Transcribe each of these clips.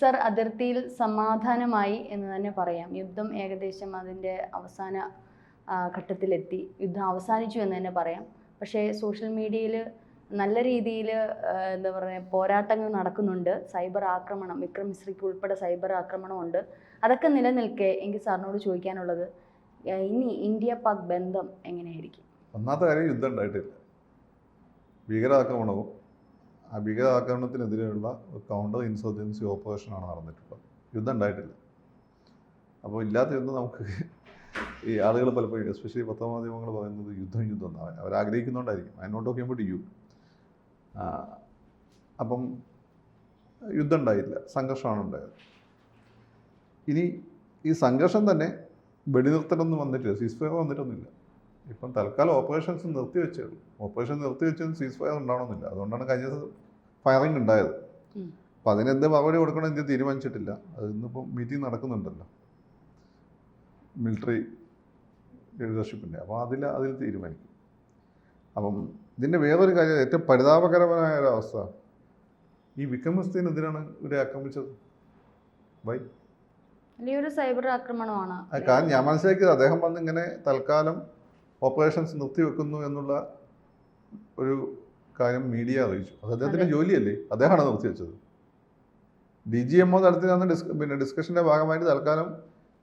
Sir, അതിർത്തിയിൽ സമാധാനമായി എന്ന് തന്നെ പറയാം. യുദ്ധം ഏകദേശം അതിൻ്റെ അവസാന ഘട്ടത്തിലെത്തി. യുദ്ധം അവസാനിച്ചു എന്ന് തന്നെ പറയാം. പക്ഷേ സോഷ്യൽ മീഡിയയിൽ നല്ല രീതിയിൽ എന്താ പറയുക, പോരാട്ടങ്ങൾ നടക്കുന്നുണ്ട്. സൈബർ ആക്രമണം, വിക്രം മിശ്രയ്ക്ക് ഉൾപ്പെടെ സൈബർ ആക്രമണമുണ്ട്. അതൊക്കെ നിലനിൽക്കെ എനിക്ക് സാറിനോട് ചോദിക്കാനുള്ളത്, ഇനി ഇന്ത്യ പാക് ബന്ധം എങ്ങനെയായിരിക്കും? ഒന്നാമത്തെ കാര്യം, യുദ്ധം ഉണ്ടായിട്ടില്ല. ഭീകരാക്രമണവും ആ ഭീകരാക്രമണത്തിനെതിരെയുള്ള കൗണ്ടർ ഇൻസർജൻസി ഓപ്പറേഷനാണ് നടന്നിട്ടുള്ളത്. യുദ്ധം ഉണ്ടായിട്ടില്ല. അപ്പോൾ ഇല്ലാത്ത യുദ്ധം നമുക്ക് ഈ ആളുകൾ പലപ്പോഴും, എസ്പെഷ്യലി പത്രമാധ്യമങ്ങൾ പറയുന്നത് യുദ്ധം എന്നാണ്. അവരാഗ്രഹിക്കുന്നുകൊണ്ടായിരിക്കും. I not talking about you. അപ്പം യുദ്ധം ഉണ്ടായില്ല, സംഘർഷമാണ് ഉണ്ടായത്. ഇനി ഈ സംഘർഷം തന്നെ വെടിനിർത്തലൊന്നും വന്നിട്ടില്ല, സീസ് ഫയർ വന്നിട്ടൊന്നുമില്ല. ഇപ്പം തൽക്കാലം ഓപ്പറേഷൻസ് നിർത്തിവെച്ചേ ഉള്ളൂ. ഓപ്പറേഷൻ നിർത്തിവെച്ചത് സീസ് ഫയർ ഉണ്ടാവണമെന്നില്ല. അതുകൊണ്ടാണ് കഴിഞ്ഞ ഫയറിങ് ഉണ്ടായത്. അപ്പം അതിനെന്ത് മറുപടി കൊടുക്കണം ഇന്ത്യ തീരുമാനിച്ചിട്ടില്ല. അത് ഇന്നിപ്പം മീറ്റിംഗ് നടക്കുന്നുണ്ടല്ലോ മിലിറ്ററി ലീഡർഷിപ്പിൻ്റെ. അപ്പോൾ അതിൽ തീരുമാനിക്കും. അപ്പം ഇതിൻ്റെ വേറൊരു കാര്യം, ഏറ്റവും പരിതാപകരമായ ഒരവസ്ഥ, ഈ വിക്രം മിശ്രയ്ക്കെതിരാണ് ഇവരെ ആക്രമിച്ചത്. വലിയൊരു സൈബർ ആക്രമണമാണ്. കാരണം ഞാൻ മനസ്സിലാക്കിയത്, അദ്ദേഹം വന്ന് ഇങ്ങനെ തൽക്കാലം ഓപ്പറേഷൻസ് നിർത്തിവെക്കുന്നു എന്നുള്ള ഒരു കാര്യം മീഡിയ അറിയിച്ചു. അത് അദ്ദേഹത്തിൻ്റെ ജോലിയല്ലേ, അദ്ദേഹമാണ് നിർത്തിവെച്ചത്. DGMO തലത്തിൽ ഡിസ്കഷൻ്റെ ഭാഗമായിട്ട് തൽക്കാലം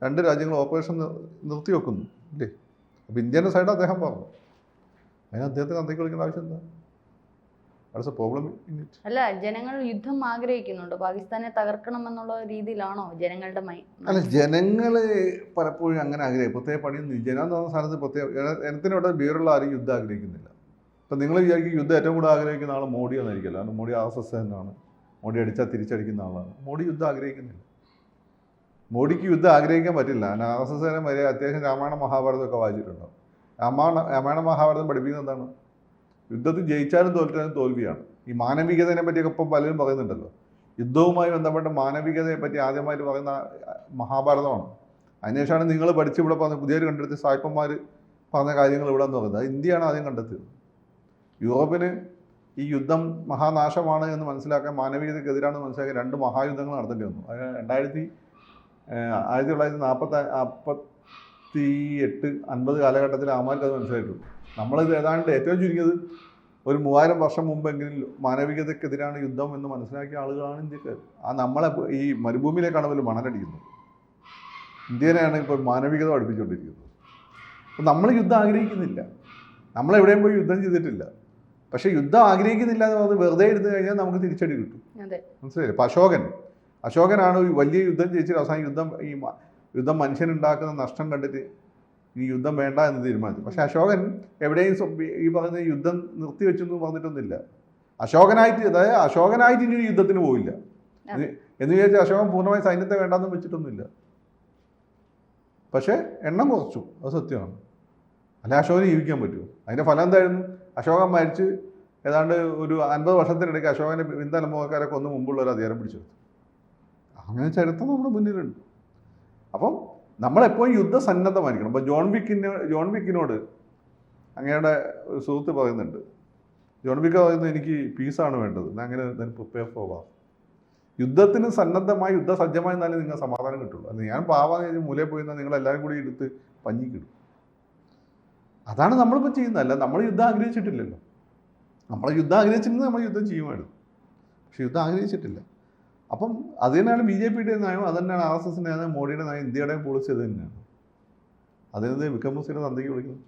2 രാജ്യങ്ങൾ ഓപ്പറേഷൻ നിർത്തിവെക്കുന്നു അല്ലേ. അപ്പോൾ ഇന്ത്യൻ്റെ സൈഡ് അദ്ദേഹം പറഞ്ഞു. അതിന് അദ്ദേഹത്തിന് അന്തേക്ക് വിളിക്കേണ്ട ആവശ്യം എന്താ? What's a problem in it? അല്ല, ജനങ്ങൾ യുദ്ധം ആഗ്രഹിക്കുന്നുണ്ട്. പാകിസ്ഥാനെ തകർക്കണം എന്നുള്ള രീതിയിലാണോ ജനങ്ങളുടെ അല്ല, ജനങ്ങൾ പലപ്പോഴും അങ്ങനെ ആഗ്രഹിക്കും. പ്രത്യേക പണിയൊന്നും ജനം എന്ന് പറഞ്ഞ സ്ഥലത്ത് ജനത്തിനോട് ബീറുള്ള ആരും യുദ്ധം ആഗ്രഹിക്കുന്നില്ല. ഇപ്പം നിങ്ങൾ വിചാരിക്കും യുദ്ധം ഏറ്റവും കൂടുതൽ ആഗ്രഹിക്കുന്ന ആൾ മോഡി എന്നായിരിക്കില്ല. കാരണം മോഡി RSS തന്നെയാണ്. മോഡി അടിച്ചാൽ തിരിച്ചടിക്കുന്ന ആളാണ്. മോഡി യുദ്ധം ആഗ്രഹിക്കുന്നില്ല. മോഡിക്ക് യുദ്ധം ആഗ്രഹിക്കാൻ പറ്റില്ല. കാരണം RSS തന്നെ വരെ അത്യാവശ്യം രാമായണ മഹാഭാരതമൊക്കെ വായിച്ചിട്ടുണ്ടാവും. രാമായണ മഹാഭാരതം പഠിപ്പിക്കുന്നത് എന്താണ്? യുദ്ധത്തിൽ ജയിച്ചാലും തോൽച്ചാലും തോൽവിയാണ്. ഈ മാനവികതയെ പറ്റിയൊക്കെ ഇപ്പം പലരും പറയുന്നുണ്ടല്ലോ. യുദ്ധവുമായി ബന്ധപ്പെട്ട മാനവികതയെ പറ്റി ആദ്യമായിട്ട് പറയുന്ന മഹാഭാരതമാണ്. അതിനുശേഷമാണ് നിങ്ങൾ പഠിച്ച് ഇവിടെ പറഞ്ഞ പുതിയൊരു കണ്ടെടുത്ത് സായിപ്പന്മാർ പറഞ്ഞ കാര്യങ്ങൾ ഇവിടെ എന്ന് പറയുന്നത്. അത് ഇന്ത്യയാണ് ആദ്യം കണ്ടെത്തിയത്. യൂറോപ്പിന് ഈ യുദ്ധം മഹാനാശമാണ് എന്ന് മനസ്സിലാക്കാൻ, മാനവികതയ്ക്കെതിരാണെന്ന് മനസ്സിലാക്കാൻ 2 മഹായുദ്ധങ്ങൾ നടത്തേണ്ടി വന്നു. അത് 1948-50 കാലഘട്ടത്തിൽ ആമാർക്ക് അത് മനസ്സിലായിട്ടുള്ളൂ. നമ്മളിത് ഏതാണ്ട് ഏറ്റവും ചുരുങ്ങിയത് ഒരു 3000 വർഷം മുമ്പെങ്കിലും മാനവികതയ്ക്കെതിരാണ് യുദ്ധം എന്ന് മനസ്സിലാക്കിയ ആളുകളാണ് ഇന്ത്യക്കാർ. നമ്മളെ ഈ മരുഭൂമിയിലേക്കാണ് അവർ മണലടിക്കുന്നത്. ഇന്ത്യനെയാണ് ഇപ്പോൾ മാനവികത പഠിപ്പിച്ചുകൊണ്ടിരിക്കുന്നത്. അപ്പോൾ നമ്മൾ യുദ്ധം ആഗ്രഹിക്കുന്നില്ല. നമ്മളെവിടെയും പോയി യുദ്ധം ചെയ്തിട്ടില്ല. പക്ഷേ യുദ്ധം ആഗ്രഹിക്കുന്നില്ല എന്ന് പറഞ്ഞ് വെറുതെ എടുത്തു കഴിഞ്ഞാൽ നമുക്ക് തിരിച്ചടി കിട്ടും. മനസ്സിലായില്ലേ? ഇപ്പോൾ അശോകനാണ് വലിയ യുദ്ധം ജയിച്ചിട്ട് അവസാനം യുദ്ധം മനുഷ്യനുണ്ടാക്കുന്ന നഷ്ടം കണ്ടിട്ട് ഈ യുദ്ധം വേണ്ട എന്ന് തീരുമാനിച്ചു. പക്ഷെ അശോകൻ എവിടെയും ഈ പറയുന്ന യുദ്ധം നിർത്തിവെച്ചെന്ന് പറഞ്ഞിട്ടൊന്നുമില്ല. അശോകനായിട്ട് ഇനി യുദ്ധത്തിന് പോയില്ല എന്ന് വിചാരിച്ചാൽ അശോകൻ പൂർണ്ണമായി സൈന്യത്തെ വേണ്ടാന്ന് വെച്ചിട്ടൊന്നുമില്ല. പക്ഷേ എണ്ണം കുറച്ചു, അത് സത്യമാണ്. അല്ലെ അശോകന് ജീവിക്കാൻ പറ്റുമോ? അതിൻ്റെ ഫലം എന്തായിരുന്നു? അശോകൻ മരിച്ച് ഏതാണ്ട് ഒരു 50 വർഷത്തിനിടയ്ക്ക് അശോകനെ പിന്തലമുറക്കാരെ കൊന്ന് മുമ്പുള്ള ഒരു അധികാരം പിടിച്ചെടുത്തു. അങ്ങനെ ചരിത്രം നമ്മുടെ മുന്നിലുണ്ട്. അപ്പം നമ്മളെപ്പോഴും യുദ്ധസന്നദ്ധമായിരിക്കണം. ഇപ്പോൾ ജോൺ വിക്കിനോട് അങ്ങയുടെ ഒരു സുഹൃത്ത് പറയുന്നുണ്ട്. ജോൺ വിക്ക് പറയുന്നത്, എനിക്ക് പീസാണ് വേണ്ടത്, അങ്ങനെ പ്രിപ്പയർ ഫോർ വാർ. യുദ്ധത്തിന് സന്നദ്ധമായി യുദ്ധസജ്ജമായി എന്നാലും നിങ്ങൾ സമാധാനം കിട്ടുള്ളൂ. അല്ല ഞാൻ പാവാന്ന് കഴിഞ്ഞാൽ മൂലയിൽ പോയി നിങ്ങളെല്ലാവരും കൂടി എടുത്ത് പഞ്ഞിക്കിടും. അതാണ് നമ്മളിപ്പോൾ ചെയ്യുന്നത്. അല്ല, നമ്മൾ യുദ്ധം ആഗ്രഹിച്ചിട്ടില്ലല്ലോ. നമ്മൾ യുദ്ധം ആഗ്രഹിച്ചിരുന്നത് നമ്മൾ യുദ്ധം ചെയ്യുമായിരുന്നു. പക്ഷെ യുദ്ധം ആഗ്രഹിച്ചിട്ടില്ല. അപ്പം അത് തന്നെയാണ് BJPയുടെ നയം, അത് തന്നെയാണ് RSSൻ്റെ നയം, മോഡിയുടെ നയം, ഇന്ത്യയുടെയും പോളിസി അത് തന്നെയാണ്. അതിനത് വിക്രം മിശ്രയുടെ തന്തയ്ക്ക് വിളിക്കുന്നത്.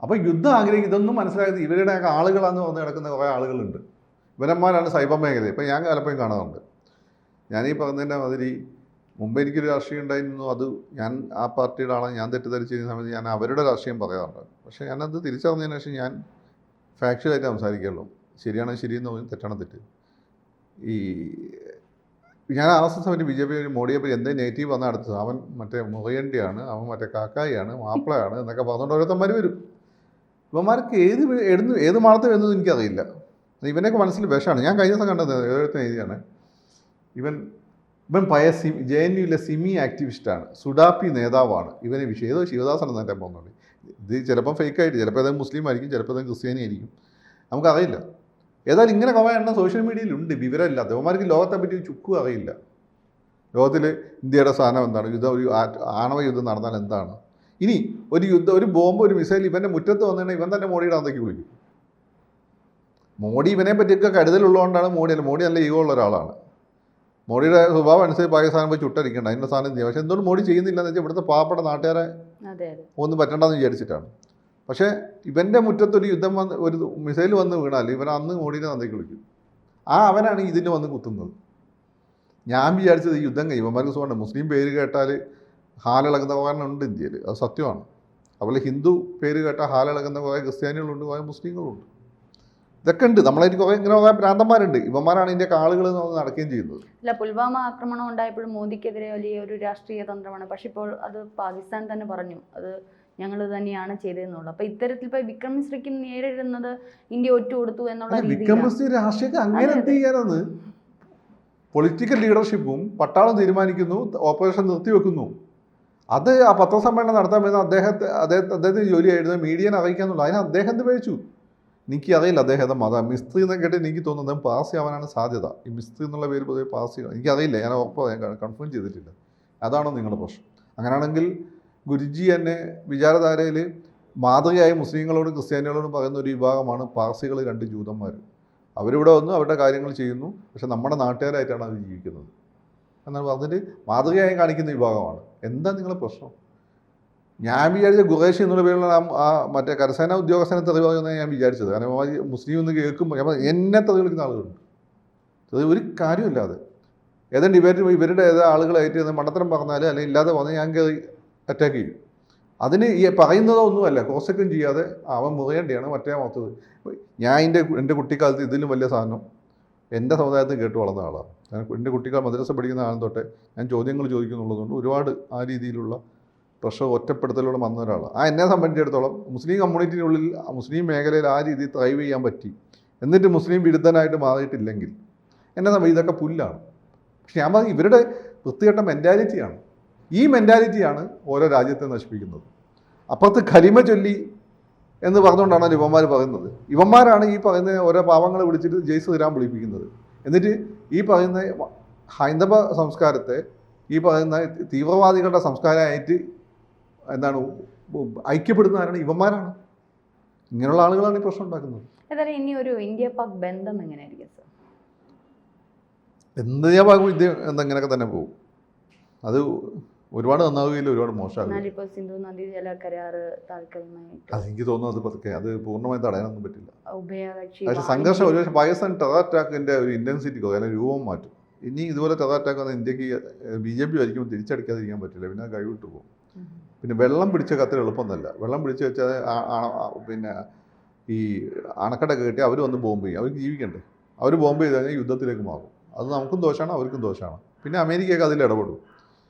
അപ്പോൾ യുദ്ധം ആഗ്രഹിക്കും. ഇതൊന്നും മനസ്സിലായത് ഇവരുടെ ആളുകളാന്ന് പറഞ്ഞ് കിടക്കുന്ന കുറേ ആളുകളുണ്ട്. ഇവരന്മാരാണ് സൈബർ മേഖല. ഇപ്പം ഞാൻ പലപ്പോഴും കാണാറുണ്ട്. ഞാനീ പറഞ്ഞതിൻ്റെ മാതിരി മുമ്പ് എനിക്കൊരു രാഷ്ട്രീയം ഉണ്ടായിരുന്നു. അത് ഞാൻ ആ പാർട്ടിയുടെ ആളാണ്, ഞാൻ തെറ്റിദ്ധരിച്ചിരുന്ന സമയത്ത് ഞാൻ അവരുടെ രാഷ്ട്രീയം പറയാറുണ്ട്. പക്ഷേ ഞാനത് തിരിച്ചറിഞ്ഞതിന് ശേഷം ഞാൻ ഫാക്ച്വലായിട്ട് സംസാരിക്കുള്ളൂ. ശരിയാണോ ശരിയെന്ന് പറഞ്ഞ് തെറ്റാണോ തെറ്റ്. ഞാൻ RSS പറ്റി BJP മോഡിയെ പറ്റി എന്തെങ്കിലും നെഗറ്റീവ് വന്നാൽ അടുത്തത് അവൻ മറ്റേ മുറിയണ്ടിയാണ്, അവൻ മറ്റേ കാക്കായിയാണ്, മാപ്പിളയാണ് എന്നൊക്കെ പറഞ്ഞുകൊണ്ട് ഓരോരുത്തന്മാർ വരും. ഇവന്മാർക്ക് ഏത് മാളത്തിൽ വരുന്നത് എനിക്കറിയില്ല. ഇവനൊക്കെ മനസ്സിൽ വിഷമാണ്. ഞാൻ കഴിഞ്ഞ ദിവസം കണ്ടത് ഓരോരുത്തരും എഴുതിയാണ്. ഇവൻ പഴയ JNUവിലെ സിമി ആക്ടിവിസ്റ്റാണ്, സുഡാപ്പി നേതാവാണ്. ഇവനെ ഏതോ ശിവദാസൻ എന്നേറ്റം പോകുന്നുണ്ട്. ഇത് ചിലപ്പം ഫേക്കായിട്ട്, ചിലപ്പോൾ ഏതെങ്കിലും മുസ്ലിം ആയിരിക്കും, ചിലപ്പോൾ ഏതെങ്കിലും ക്രിസ്ത്യാനി ആയിരിക്കും, നമുക്കറിയില്ല. ഏതായാലും ഇങ്ങനെ കുറേ എണ്ണം സോഷ്യൽ മീഡിയയിലുണ്ട്, വിവരമില്ലാത്ത അവന്മാർക്ക് ലോകത്തെ പറ്റി ചുക്കും അറിയില്ല. ലോകത്തിൽ ഇന്ത്യയുടെ സ്ഥാനം എന്താണ്, യുദ്ധം ഒരു ആണവ യുദ്ധം നടന്നാൽ എന്താണ്, ഇനി ഒരു യുദ്ധം, ഒരു ബോംബ്, ഒരു മിസൈൽ ഇവൻ്റെ മുറ്റത്ത് വന്നിട്ടുണ്ടെങ്കിൽ ഇവൻ തന്നെ മോഡിയുടെ അകത്തേക്ക് വിളിക്കും. മോഡി ഇവനെ പറ്റിയൊക്കെ കരുതലുള്ളതുകൊണ്ടാണ് മോഡി നല്ല ഈഗോ ഉള്ള ഒരാളാണ്. മോഡിയുടെ സ്വഭാവം അനുസരിച്ച് പാകിസ്ഥാൻ പോയി ചുട്ടരിക്കേണ്ട, അതിൻ്റെ സാധനം ചെയ്യാം. പക്ഷേ എന്തുകൊണ്ട് മോഡി ചെയ്യുന്നില്ല എന്ന് വെച്ചാൽ ഇവിടുത്തെ പാവപ്പെട്ട നാട്ടുകാരെ ഒന്നും പറ്റണ്ടെന്ന് വിചാരിച്ചിട്ടാണ്. പക്ഷേ ഇവൻ്റെ മുറ്റത്തൊരു യുദ്ധം വന്ന് ഒരു മിസൈൽ വന്ന് വീണാൽ ഇവൻ അന്ന് മോഡിനെ നന്ദിക്ക് വിളിക്കും. അവനാണ് ഇതിന് വന്ന് കുത്തുന്നത്. ഞാൻ വിചാരിച്ചത് ഈ യുദ്ധം ഇവന്മാർക്ക് സുഖമുണ്ട്. മുസ്ലിം പേര് കേട്ടാൽ ഹാലിളകുന്ന കുറേ ഉണ്ട് ഇന്ത്യയിൽ, അത് സത്യമാണ്. അതുപോലെ ഹിന്ദു പേര് കേട്ടാൽ ഹാലിളകുന്ന കുറേ ക്രിസ്ത്യാനികളുണ്ട്, കുറേ മുസ്ലിങ്ങളുണ്ട്. ഇതൊക്കെ ഉണ്ട്. നമ്മളതിന് കുറേ ഇങ്ങനെ കുറേ ഭ്രാന്തന്മാരുണ്ട്. ഇവന്മാരാണ് ഇതിൻ്റെ ആളുകൾ നടക്കുകയും ചെയ്യുന്നത്. അല്ല, പുൽവാമ ആക്രമണം ഉണ്ടായപ്പോൾ മോദിക്കെതിരെ വലിയ ഒരു രാഷ്ട്രീയ തന്ത്രമാണ്. പക്ഷെ ഇപ്പോൾ അത് പാകിസ്ഥാൻ തന്നെ പറഞ്ഞു അത് ഞങ്ങൾ തന്നെയാണ് ചെയ്തതെന്നുള്ളത്. അപ്പൊ ഇത്തരത്തിൽ ഇപ്പൊ വിക്രം മിശ്രയ്ക്ക് നേരിടുന്നത് ഇന്ത്യ ഒറ്റ കൊടുത്തു എന്നുള്ള വിക്രം മിശ്ര രാഷ്ട്രീയത്തെ അങ്ങനെ എന്ത് ചെയ്യാനാണ്? പൊളിറ്റിക്കൽ ലീഡർഷിപ്പും പട്ടാളം തീരുമാനിക്കുന്നു, ഓപ്പറേഷൻ നിർത്തിവെക്കുന്നു. അത് ആ പത്രസമ്മേളനം നടത്താൻ വരുന്ന അദ്ദേഹത്തിന് ജോലിയായിരുന്നു മീഡിയനെ അറിയിക്കാന്നുള്ളൂ. അതിന് അദ്ദേഹം പേച്ചു. എനിക്ക് അറിയില്ല അദ്ദേഹത്തെ മതം മിസ്ത്രി എന്ന് കേട്ട് എനിക്ക് തോന്നുന്നത് അദ്ദേഹം പാർസി ആവാനാണ് സാധ്യത. ഈ മിസ്ത്രി എന്നുള്ള പേര് പൊതുവെ പാർസിയാണ്. എനിക്കറിയില്ല, ഞാൻ കൺഫേം ചെയ്തിട്ടില്ല. അതാണോ നിങ്ങളുടെ പ്രശ്നം? അങ്ങനെയാണെങ്കിൽ ഗുരുജി തന്നെ വിചാരധാരയിൽ മാതൃകയായി മുസ്ലിങ്ങളോടും ക്രിസ്ത്യാനികളോടും പറയുന്ന ഒരു വിഭാഗമാണ് പാർസികൾ, 2 ജൂതന്മാർ. അവരിവിടെ വന്നു അവരുടെ കാര്യങ്ങൾ ചെയ്യുന്നു, പക്ഷെ നമ്മുടെ നാട്ടുകാരായിട്ടാണ് അവർ ജീവിക്കുന്നത് എന്നാണ് പറഞ്ഞിട്ട് മാതൃകയായി കാണിക്കുന്ന വിഭാഗമാണ്. എന്താ നിങ്ങളുടെ പ്രശ്നം? ഞാൻ വിചാരിച്ച ഖുറൈഷി എന്നുള്ള പേരുള്ള മറ്റേ കരസേന ഉദ്യോഗസ്ഥനെ തെറി പറയുമെന്നാണ് ഞാൻ വിചാരിച്ചത്. കാരണം മുസ്ലിം എന്ന് കേൾക്കുമ്പോൾ എന്നെ തെറി വിളിക്കുന്ന ആളുകളുണ്ട്. അത് ഒരു കാര്യമില്ലാതെ ഏതാണ്ട് ഇവരുടെ ആളുകളായിട്ട് മണ്ടത്തരം പറഞ്ഞാൽ അല്ലെങ്കിൽ ഇല്ലാതെ പറഞ്ഞാൽ ഞാൻ കയറി അറ്റാക്ക് ചെയ്യും. അതിന് ഈ പറയുന്നതോ ഒന്നുമല്ല, കോസക്കും ചെയ്യാതെ അവൻ മുറിയേണ്ടിയാണ് മറ്റേ മൊത്തത്. ഞാൻ എൻ്റെ കുട്ടിക്കാലത്ത് ഇതിലും വലിയ സാധനം എൻ്റെ സമുദായത്തിൽ കേട്ട് വളർന്ന ആളാണ്. എൻ്റെ കുട്ടിക്കാൽ മദ്രസ പഠിക്കുന്ന ആളും തൊട്ടേ ഞാൻ ചോദ്യങ്ങൾ ചോദിക്കുന്നുള്ളതുകൊണ്ട് ഒരുപാട് ആ രീതിയിലുള്ള പ്രഷർ ഒറ്റപ്പെടുത്തലോടെ വന്ന ഒരാളാണ്. എന്നെ സംബന്ധിച്ചിടത്തോളം മുസ്ലിം കമ്മ്യൂണിറ്റിനുള്ളിൽ മുസ്ലിം മേഖലയിൽ ആ രീതിയിൽ ത്രൈവ് ചെയ്യാൻ പറ്റി, എന്നിട്ട് മുസ്ലിം വിരുദ്ധനായിട്ട് മാറിയിട്ടില്ലെങ്കിൽ എന്നെ ഇതൊക്കെ പുല്ലാണ്. പക്ഷെ ഞാൻ പറഞ്ഞു ഇവരുടെ വൃത്തികെട്ട മെൻറ്റാലിറ്റിയാണ്. ഈ മെൻറ്റാലിറ്റിയാണ് ഓരോ രാജ്യത്തെ നശിപ്പിക്കുന്നത്. അപ്പുറത്ത് ഖലിമ ചൊല്ലി എന്ന് പറഞ്ഞുകൊണ്ടാണ് ഇവന്മാർ പറയുന്നത്. ഇവന്മാരാണ് ഈ പറയുന്ന ഓരോ പാവങ്ങളെ വിളിച്ചിട്ട് ജയ് ശ്രീറാം വിളിപ്പിക്കുന്നത്. എന്നിട്ട് ഈ പറയുന്ന ഹൈന്ദവ സംസ്കാരത്തെ ഈ പറയുന്ന തീവ്രവാദികളുടെ സംസ്കാരമായിട്ട് എന്താണ് ഐക്യപ്പെടുന്നവരാണ് ഇവന്മാരാണ്. ഇങ്ങനെയുള്ള ആളുകളാണ് ഈ പ്രശ്നം ഉണ്ടാക്കുന്നത്. ഏതായാലും ഇനി ഒരു ഇന്ത്യ പാക് ബന്ധം എങ്ങനെയായിരിക്കും സർ? ഇന്ത്യ പാക് എന്തെങ്ങനെയൊക്കെ തന്നെ പോകും. അത് ഒരുപാട് നന്നാവുകയില്ല, ഒരുപാട് മോശമാകും. സിന്ധു നദീജല കരാറ് താൽക്കാലികമായിട്ട് അതെനിക്ക് തോന്നുന്നു അത് പതുക്കെ അത് പൂർണ്ണമായി തടയാനൊന്നും പറ്റില്ല. ഉഭയകക്ഷി പക്ഷേ സംഘർഷം ഒരു പാകിസ്ഥാൻ ടെറർ അറ്റാക്കിൻ്റെ ഒരു ഇൻറ്റൻസിറ്റി കുറയാൻ രൂപം മാറ്റും. ഇനി ഇതുപോലെ ടെറർ അറ്റാക്ക് വന്നാൽ ഇന്ത്യക്ക് BJP ഭരിക്കുമ്പോൾ തിരിച്ചടിക്കാതിരിക്കാൻ പറ്റില്ല, പിന്നെ കഴിവിട്ട് പോകും. പിന്നെ വെള്ളം പിടിച്ച കത്തിൽ എളുപ്പമൊന്നുമല്ല. വെള്ളം പിടിച്ച് വെച്ചാൽ പിന്നെ ഈ അണക്കെട്ടൊക്കെ കെട്ടി അവർ വന്ന് ബോംബ് ചെയ്യും. അവർക്ക് ജീവിക്കണ്ടേ? അവർ ബോംബ് ചെയ്ത് കഴിഞ്ഞാൽ യുദ്ധത്തിലേക്ക് മാറും. അത് നമുക്കും ദോഷമാണ്, അവർക്കും ദോഷമാണ്. പിന്നെ അമേരിക്കയൊക്കെ അതിൽ ഇടപെടും.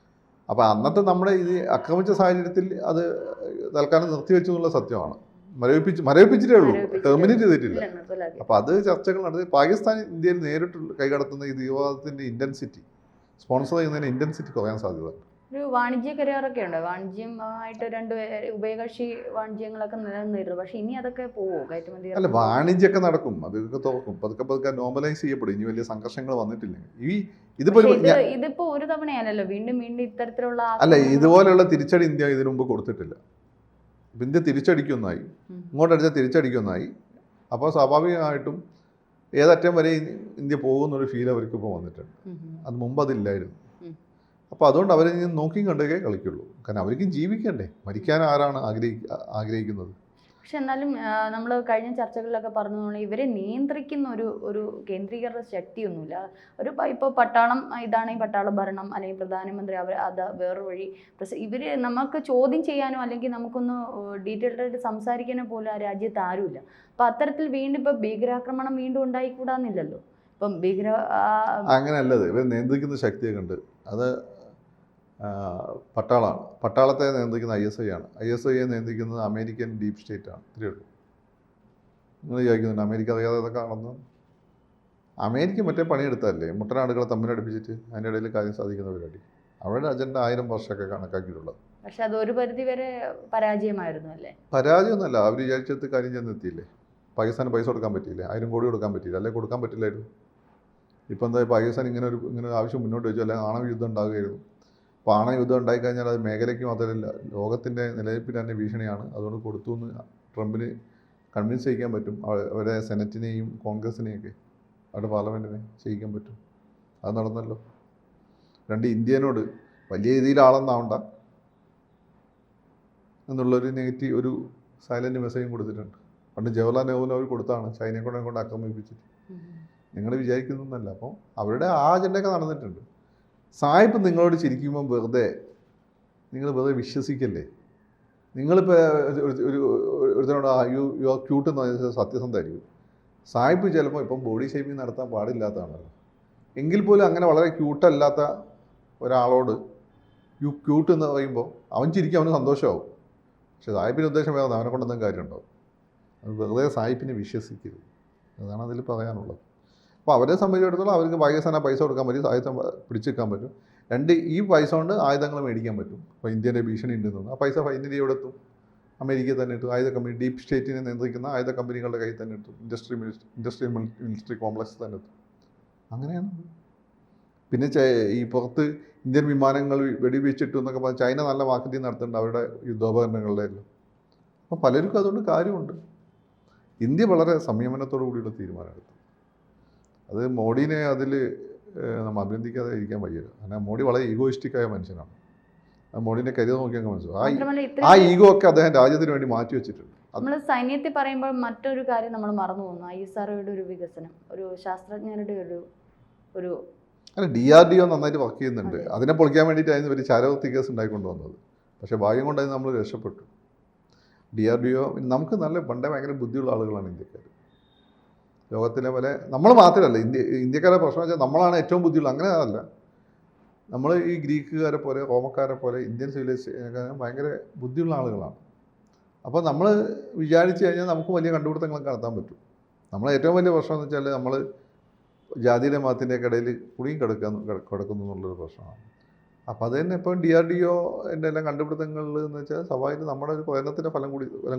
അപ്പോൾ അന്നത്തെ നമ്മുടെ ഇത് ആക്രമിച്ച സാഹചര്യത്തിൽ അത് തൽക്കാലം നിർത്തിവെച്ചു എന്നുള്ള സത്യമാണ്. മരവിപ്പിച്ചിട്ടേ ഉള്ളൂ, ടെർമിനേറ്റ് ചെയ്തിട്ടില്ല. അപ്പോൾ അത് ചർച്ചകൾ നടത്തി പാകിസ്ഥാൻ ഇന്ത്യയിൽ നേരിട്ട് കൈകടത്തുന്ന ഈ തീവ്രവാദത്തിൻ്റെ ഇൻറ്റൻസിറ്റി, സ്പോൺസർ ചെയ്യുന്നതിന് ഇൻറ്റൻസിറ്റി കുറയാൻ സാധ്യത. ഒരു വാണിജ്യ കരാറൊക്കെ ഉണ്ട്, വാണിജ്യമായിട്ട് 2 ഉഭയകക്ഷി വാണിജ്യങ്ങളൊക്കെ നിലനിന്നിരുന്നു. പക്ഷെ ഇനി അതൊക്കെ പോവോ? കയറ്റുമതി അല്ല, വാണിജ്യമൊക്കെ നടക്കും, അതൊക്കെ തുറക്കും, പതുക്കെ നോർമലൈസ് ചെയ്യപ്പെടും. ഇനി വലിയ സംഘർഷങ്ങൾ വന്നിട്ടില്ലെങ്കിൽ ഇതിപ്പോ ഒരു തവണയാണല്ലോ, വീണ്ടും ഇത്തരത്തിലുള്ള അല്ല, ഇതുപോലെയുള്ള തിരിച്ചടി ഇന്ത്യ ഇതിനു മുമ്പ് കൊടുത്തിട്ടില്ല. ഇന്ത്യ തിരിച്ചടിക്കൊന്നായി, ഇങ്ങോട്ടടിച്ചാൽ തിരിച്ചടിക്കൊന്നായി. അപ്പോൾ സ്വാഭാവികമായിട്ടും ഏതറ്റം വരെ ഇന്ത്യ പോകുന്നൊരു ഫീൽ അവർക്കിപ്പോൾ വന്നിട്ടുണ്ട്. അത് മുമ്പ് അതില്ലായിരുന്നു. അപ്പോൾ അതുകൊണ്ട് അവരെ നോക്കിയും കണ്ടൊക്കെ കളിക്കുള്ളൂ. കാരണം അവർക്കും ജീവിക്കണ്ടേ, മരിക്കാൻ ആരാണ് ആഗ്രഹിക്കുന്നത്? പക്ഷെ എന്നാലും നമ്മൾ കഴിഞ്ഞ ചർച്ചകളിലൊക്കെ പറഞ്ഞതുകൊണ്ട് ഇവരെ നിയന്ത്രിക്കുന്ന ഒരു കേന്ദ്രീകൃത ശക്തിയൊന്നുമില്ല. ഇപ്പോൾ പട്ടാളം ഇതാണെങ്കിൽ പട്ടാള ഭരണം, അല്ലെങ്കിൽ പ്രധാനമന്ത്രി അത് വേറൊരു വഴി. നമുക്ക് ചോദ്യം ചെയ്യാനോ അല്ലെങ്കിൽ നമുക്കൊന്ന് ഡീറ്റെയിൽഡ് ആയിട്ട് സംസാരിക്കാനോ പോലും ആ രാജ്യത്ത് ആരുമില്ല. അപ്പോൾ അത്തരത്തിൽ വീണ്ടും ഇപ്പോൾ ഭീകരാക്രമണം വീണ്ടും ഉണ്ടായിക്കൂടാന്നില്ലല്ലോ. ഇപ്പം അങ്ങനെയല്ലത്, ഇവർ നിയന്ത്രിക്കുന്ന ശക്തിയൊക്കെ ഉണ്ട്. അത് പട്ടാളമാണ്. പട്ടാളത്തെ നിയന്ത്രിക്കുന്ന ISI ആണ്. ISIയെ നിയന്ത്രിക്കുന്നത് അമേരിക്കൻ ഡീപ് സ്റ്റേറ്റ് ആണ്. ഇത്രയേ ഉള്ളൂ. നിങ്ങൾ ചോദിക്കുന്നുണ്ട് അമേരിക്ക അറിയാതെ അതൊക്കെ ആണെന്ന്. അമേരിക്ക മറ്റേ പണിയെടുത്തല്ലേ, മുട്ടനാടുകളെ തമ്മിലടുപ്പിച്ചിട്ട് അതിൻ്റെ ഇടയിൽ കാര്യം സാധിക്കുന്ന പരിപാടി. അവരുടെ അജണ്ട 1000 വർഷമൊക്കെ കണക്കാക്കിയിട്ടുള്ളത്. പക്ഷെ അത് ഒരു പരിധി വരെ പരാജയമായിരുന്നു അല്ലേ? പരാജയമൊന്നുമല്ല, അവർ വിചാരിച്ചത് കാര്യം ചെന്നെത്തിയില്ലേ. പാകിസ്ഥാന് പൈസ കൊടുക്കാൻ പറ്റിയില്ല, 1000 കോടി കൊടുക്കാൻ പറ്റിയില്ല, അല്ലെങ്കിൽ കൊടുക്കാൻ പറ്റില്ലായിരുന്നു. ഇപ്പം എന്താ പാകിസ്ഥാൻ ഇങ്ങനെ ഒരു ആവശ്യം മുന്നോട്ട് വെച്ചു, അല്ലെങ്കിൽ ആണവ യുദ്ധം ഉണ്ടാകുകയായിരുന്നു. അപ്പോൾ ആണവ യുദ്ധം ഉണ്ടായിക്കഴിഞ്ഞാൽ അത് മേഖലയ്ക്ക് മാത്രമല്ല ലോകത്തിൻ്റെ നിലനിൽപ്പിന് തന്നെ ഭീഷണിയാണ്. അതുകൊണ്ട് കൊടുത്തു എന്ന് ട്രംപിന് കൺവിൻസ് ചെയ്യിക്കാൻ പറ്റും. അവരെ സെനറ്റിനെയും കോൺഗ്രസിനെയൊക്കെ അവരുടെ പാർലമെൻറ്റിനെ ചെയ്യിക്കാൻ പറ്റും. അത് നടന്നല്ലോ. ഇന്ത്യനോട് വലിയ രീതിയിൽ ആളെന്നാവണ്ട എന്നുള്ളൊരു നെഗറ്റീവ് ഒരു സൈലൻറ്റ് മെസ്സേജും കൊടുത്തിട്ടുണ്ട്. പണ്ട് ജവഹർലാൽ നെഹ്റുവിന് അവർ കൊടുത്താണ് ചൈനയെ കൊണ്ട് ആക്രമിപ്പിച്ചിട്ട്. നിങ്ങൾ വിചാരിക്കുന്നൊന്നല്ല. അപ്പോൾ അവരുടെ ആ അജണ്ടയൊക്കെ നടന്നിട്ടുണ്ട്. സായിപ്പ് നിങ്ങളോട് ചിരിക്കുമ്പോൾ നിങ്ങൾ വെറുതെ വിശ്വസിക്കല്ലേ. നിങ്ങളിപ്പോൾ ഒരുത്തനോട് യു ആർ ക്യൂട്ട് എന്ന് പറഞ്ഞാൽ സത്യസന്ധമായിരിക്കും. സായിപ്പ് ചിലപ്പോൾ ഇപ്പം ബോഡി ഷേപ്പിംഗ് നടത്താൻ പാടില്ലാത്തതാണല്ലോ. എങ്കിൽ പോലും അങ്ങനെ വളരെ ക്യൂട്ടല്ലാത്ത ഒരാളോട് യു ക്യൂട്ട് എന്ന് പറയുമ്പോൾ അവൻ ചിരിക്കും, അവന് സന്തോഷമാവും. പക്ഷേ സായിപ്പിൻ്റെ ഉദ്ദേശം വേറെ, അവനെ കൊണ്ടൊന്നും കാര്യമുണ്ടാവും. അത് വെറുതെ സായിപ്പിനെ വിശ്വസിക്കരുത്. അതാണ് അതിൽ പറയാനുള്ളത്. അപ്പോൾ അവരെ സംബന്ധിച്ചിടത്തോളം അവർക്ക് പാകിസ്ഥാനെ പൈസ കൊടുക്കാൻ പറ്റും, ആയുധം പിടിച്ചെടുക്കാൻ പറ്റും. ഈ പൈസ കൊണ്ട് ആയുധങ്ങൾ മേടിക്കാൻ പറ്റും. അപ്പോൾ ഇന്ത്യൻ്റെ ഭീഷണി ഉണ്ടെന്ന് ആ പൈസ ഫൈനലി എവിടെ എത്തും? അമേരിക്കയിൽ തന്നെ എത്തും. ആയുധ കമ്പനി ഡീപ് സ്റ്റേറ്റിനെ നിയന്ത്രിക്കുന്ന ആയുധ കമ്പനികളുടെ കയ്യിൽ തന്നെ എത്തും. ഇൻഡസ്ട്രിയൽ മിലിറ്ററി കോംപ്ലക്സ് തന്നെ എത്തും. അങ്ങനെയാണ്. പിന്നെ ഈ പുറത്ത് ഇന്ത്യൻ വിമാനങ്ങൾ വെടിവെച്ചിട്ടു എന്നൊക്കെ പറഞ്ഞാൽ ചൈന നല്ല മാർക്കറ്റിംഗ് നടത്തുന്നുണ്ട് അവരുടെ യുദ്ധോപകരണങ്ങളുടെ എല്ലാം. അപ്പോൾ പലർക്കും അതുകൊണ്ട് കാര്യമുണ്ട്. ഇന്ത്യ വളരെ സംയമനത്തോടു കൂടിയുള്ള തീരുമാനമെടുത്തു. അത് മോഡിനെ അതിൽ നമ്മൾ അഭിനന്ദിക്കാതെ ഇരിക്കാൻ വയ്യല്ലോ. കാരണം മോഡി വളരെ ഈഗോയിസ്റ്റിക്കായ മനുഷ്യനാണ്. ആ മോഡിൻ്റെ കരിയർ നോക്കി അങ്ങ് മനസ്സിലാവും. ആ ഈഗോ ഒക്കെ അദ്ദേഹം രാജ്യത്തിന് വേണ്ടി മാറ്റി വെച്ചിട്ടുണ്ട്. നമ്മൾ സൈന്യത്തിൽ പറയുമ്പോൾ മറ്റൊരു കാര്യം നമ്മൾ മറന്നു പോകുന്നു. ISROയുടെ ഒരു വികസനം, ഒരു ശാസ്ത്രജ്ഞരുടെ ഒരു അല്ല, DRDO നന്നായിട്ട് വർക്ക് ചെയ്യുന്നുണ്ട്. അതിനെ പൊളിക്കാൻ വേണ്ടിയിട്ടായിരുന്നു ഒരു ചാരവൃത്തി കേസ് ഉണ്ടായിക്കൊണ്ട് വന്നത്. പക്ഷേ ഭാഗ്യം കൊണ്ടായി നമ്മൾ രക്ഷപ്പെട്ടു. DRDO നമുക്ക് നല്ല പണ്ടേ ഭയങ്കര ബുദ്ധിയുള്ള ആളുകളാണ് ഇന്ത്യക്കാർ. ലോകത്തിലെ പോലെ നമ്മൾ മാത്രമല്ല, ഇന്ത്യക്കാരെ പ്രശ്നം വെച്ചാൽ നമ്മളാണ് ഏറ്റവും ബുദ്ധിയുള്ള. അങ്ങനെ അതല്ല. നമ്മൾ ഈ ഗ്രീക്കുകാരെ പോലെ റോമക്കാരെ പോലെ ഇന്ത്യൻ സിവിലൈസേഷൻ ഭയങ്കര ബുദ്ധിയുള്ള ആളുകളാണ്. അപ്പോൾ നമ്മൾ വിചാരിച്ചു കഴിഞ്ഞാൽ നമുക്ക് വലിയ കണ്ടുപിടുത്തങ്ങളൊക്കെ നടത്താൻ പറ്റും. നമ്മളെ ഏറ്റവും വലിയ പ്രശ്നം എന്ന് വെച്ചാൽ നമ്മൾ ജാതിയുടെ മതത്തിൻ്റെയൊക്കെ ഇടയിൽ കുടുങ്ങി കിടക്കുന്നു എന്നുള്ളൊരു പ്രശ്നമാണ്. അപ്പോൾ അത് തന്നെ ഇപ്പം DRDO എൻ്റെ എല്ലാം കണ്ടുപിടുത്തങ്ങളിൽ എന്ന് വെച്ചാൽ സ്വാഭാവികം നമ്മുടെ ഒരു പ്രയത്നത്തിൻ്റെ ഫലം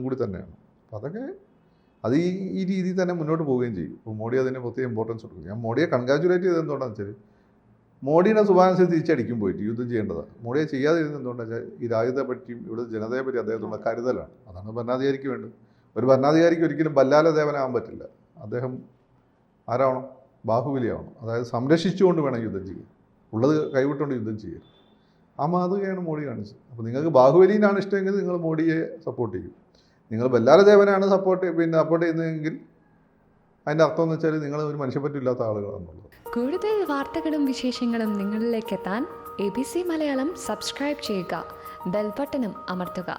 കൂടി തന്നെയാണ്. അപ്പോൾ അതൊക്കെ അത് ഈ രീതിയിൽ തന്നെ മുന്നോട്ട് പോവുകയും ചെയ്യും. ഇപ്പോൾ മോഡി അതിന് പ്രത്യേക ഇമ്പോർട്ടൻസ് കൊടുക്കും. ഞാൻ മോഡിയെ കൺഗ്രാജുലേറ്റ് ചെയ്തത് എന്തുകൊണ്ടാണെന്ന് വെച്ചാൽ മോഡിയുടെ ശുഭാനുസരിച്ച് തിരിച്ചടിക്കും പോയിട്ട് യുദ്ധം ചെയ്യേണ്ടതാണ്. മോഡിയെ ചെയ്യാതിരുന്നത് എന്തുകൊണ്ടാണെന്ന് വെച്ചാൽ ഈ രാജ്യത്തെ പറ്റിയും ഇവിടെ ജനതയെ പറ്റി അദ്ദേഹത്തിനുള്ള കരുതലാണ്. അതാണ് ഭരണാധികാരിക്ക് വേണ്ടത്. ഒരു ഭരണാധികാരിക്ക് ഒരിക്കലും ബല്ലാലദേവനാകാൻ പറ്റില്ല. അദ്ദേഹം ആരാവണം? ബാഹുബലിയാവണം. അതായത് സംരക്ഷിച്ചുകൊണ്ട് വേണം യുദ്ധം ചെയ്യാൻ, ഉള്ളത് കൈവിട്ടുകൊണ്ട് യുദ്ധം ചെയ്യുക. ആ മാതൃകയാണ് മോഡി കാണിച്ചത്. അപ്പോൾ നിങ്ങൾക്ക് ബാഹുബലിനാണ് ഇഷ്ടമെങ്കിൽ നിങ്ങൾ മോഡിയെ സപ്പോർട്ട് ചെയ്യും. നിങ്ങൾ ബല്ലാലദേവനാണ് സപ്പോർട്ട് ചെയ്യുന്നതെങ്കിൽ അതിൻ്റെ അർത്ഥം എന്ന് വെച്ചാൽ നിങ്ങൾ ഒരു മനുഷ്യപ്പറ്റില്ലാത്ത ആളുകളാണെന്നുള്ളത്. കൂടുതൽ വാർത്തകളും വിശേഷങ്ങളും നിങ്ങളിലേക്ക് എത്താൻ ABC മലയാളം സബ്സ്ക്രൈബ് ചെയ്യുക, ബെൽ ബട്ടണും അമർത്തുക.